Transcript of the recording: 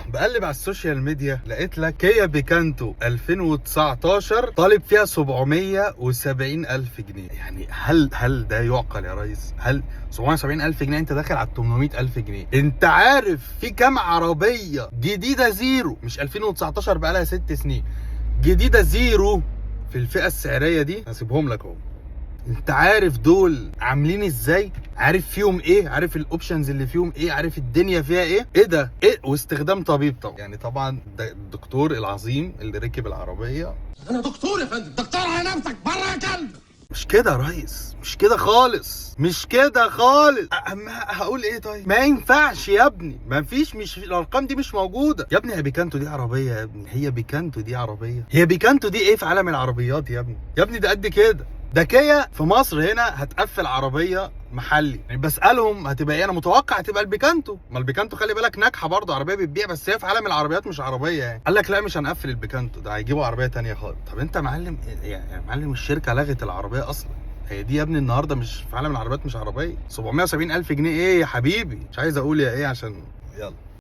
بقلب على السوشيال ميديا لقيت لك كيا بيكانتو 2019 طالب فيها 770 ألف جنيه. يعني هل ده يعقل يا ريس؟ هل 770 ألف جنيه انت داخل على 800 ألف جنيه؟ انت عارف في كام عربية جديدة زيرو، مش 2019 بقالها 6 سنين، جديدة زيرو في الفئة السعرية دي؟ هسيبهم لك اهو. انت عارف دول عاملين ازاي؟ عارف فيهم ايه؟ عارف الاوبشنز اللي فيهم ايه؟ عارف الدنيا فيها ايه؟ ايه ده؟ ايه؟ واستخدام طبيب طبعا. يعني طبعا ده الدكتور العظيم اللي ركب العربيه. انا دكتور يا فندم، دكتور على نفسك بره يا كلب. مش كده يا ريس، مش كده خالص، مش كده خالص. هقول ايه طيب؟ ما ينفعش يا ابني، ما فيش، مش الارقام دي مش موجوده يا ابني. هي بيكانتو دي عربيه يا ابني، هي بيكانتو دي عربيه، هي بيكانتو دي ايه في عالم العربيات يا ابني؟ يا ابني ده قد كده. ده كيا في مصر هنا هتقفل عربيه محلي. يعني بسالهم هتبقى ايه؟ انا متوقع هتبقى البيكانتو. ما البيكانتو خلي بالك ناجحه برضه، عربيه بتبيع، بس هي في عالم العربيات مش عربيه. يعني قال لك لا مش هنقفل البيكانتو، ده هيجيبوا عربيه تانية خالص. طب انت معلم يعني معلم الشركه لغت العربيه اصلا. هي دي يا ابني النهارده مش في عالم العربيات مش عربيه. 770 الف جنيه ايه يا حبيبي؟ مش عايز اقول يا ايه عشان يلا.